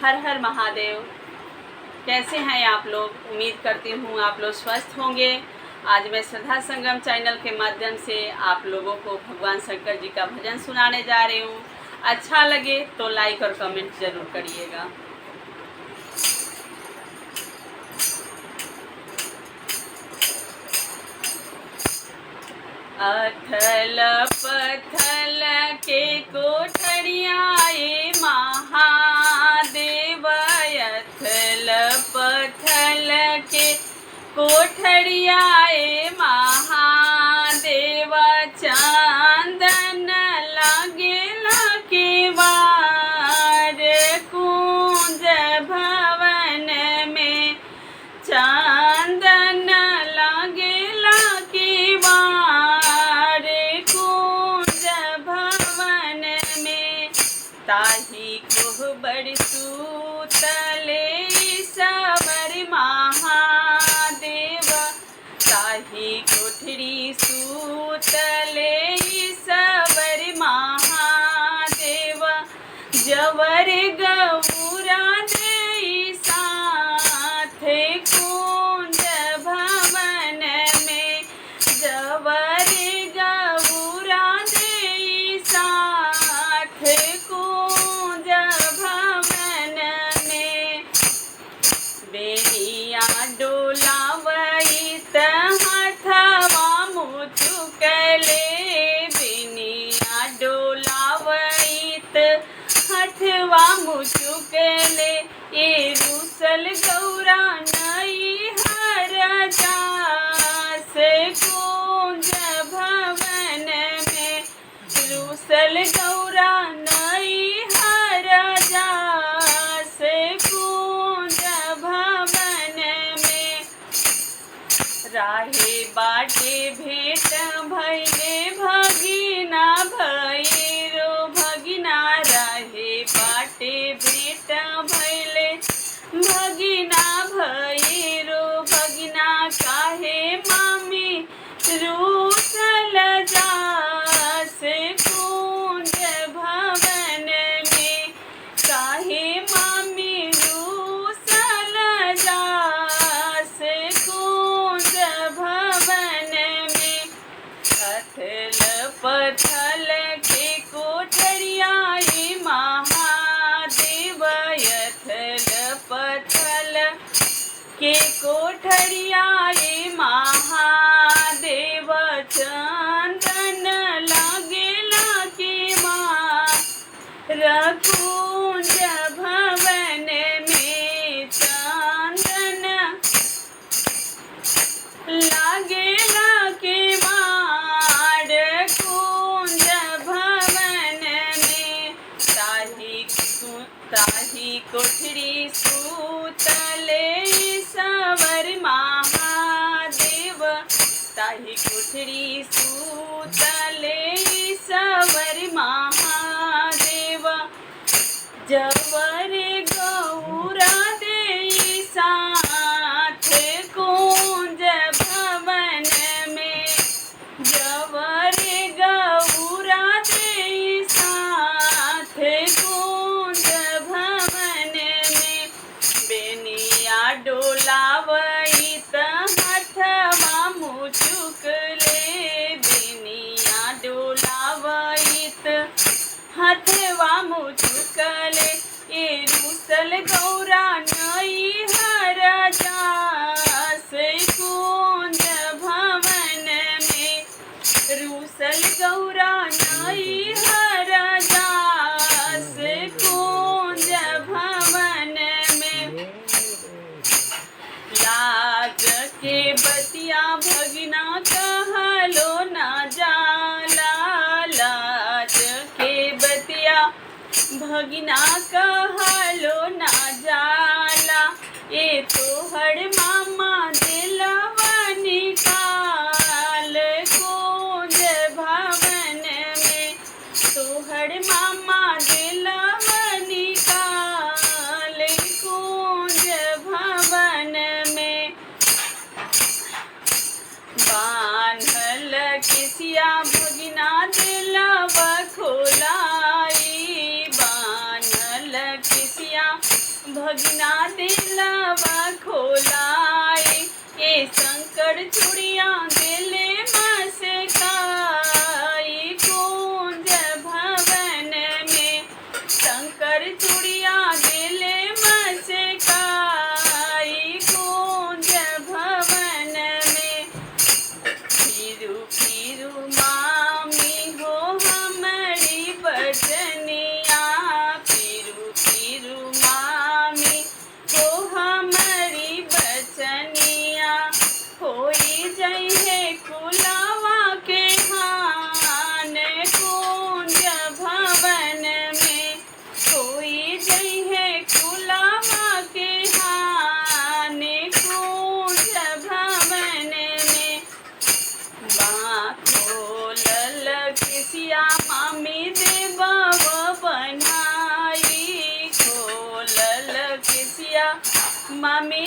हर हर महादेव। कैसे हैं आप लोग? उम्मीद करती हूँ आप लोग स्वस्थ होंगे। आज मैं श्रद्धा संगम चैनल के माध्यम से आप लोगों को भगवान शंकर जी का भजन सुनाने जा रही हूँ। अच्छा लगे तो लाइक और कमेंट ज़रूर करिएगा। अथल पथल के कोठरिया ए महादेव, अथल पथल के कोठरिया ए महादेव, चांदन लागेला केवार कुंज भवन में, चांदन लागेला केवार कुंज भवन में, ताही कोहबर सूतले सवर महादेव, ताही कोठरी सूतले सवर महादेव, जवर गौरा दे साथ कुंज भवन में, जवर गौरा दे साथ कुंज भवन में, बेनिया डोलावइत हथवा मुचुकले, बेनिया डोलावइत हथवा मुचुकले, ये रूसल गौरा नई हर दास कुंज भवन में, रूसल गौरा नई हर दास कुंज भवन में, राहे बाटे भेंट भैले भगिना भैरो भगिना, राहे बाटे भेंट भैले भगिना भैरो भगिना, काहे मामी रूसल जास कुंज भवन में, काहे मामी रूसल जास कुंज भवन में, अथल पथल के कोठरिया ए महादेव, अथल पथल के कोठरिया ए महादेव, चंदन लागेला केवार कुंज भवन में, चांदन लागेला केवार कुंज भवन में, ताही कोठरी सूतले सवर महादेव, ताही कोठरी सूतले सवर महादेव, जवर गौरा दे साथ कुंज भवन में, जवर गौरा दे साथ कुंज भवन में, बेनिया डोलावइत हथवा मुचुकले, बेनिया डोलावइत हथवा मुचुकले, ये रूसल गौरा नई हर दास कुंज भवन में, रूसल गौरा नई हर दास कुंज भवन में, लाज के बतिया भगिना कहलो न जाला, लाज के बतिया भगिना कहलो न जाला, ये तोहर मामा दिलवा निकाल कुंज भवन में, तोहर मामा दिलवा निकाल कुंज भवन में, बान्हल किसिया भगिना दिलवा खोलाई, बान्हल किसिया भगना दिलवा खोलाई, ये शंकर चूड़िया दिले मस्काई, कुंज भवन में शंकर चूड़िया दिले मस्काई, कुंज भवन में। फिरू फिरू मामी हो हमारी बचनिया, फिरू फिरू मामी हो हमारी बचनिया, होई जई है कुलावा के हान, कुंज भवन में होई जई है कुलावा के हान, कुंज भवन में। खोलल किसिया मामी देबव बनाई, खोलल किसिया मामी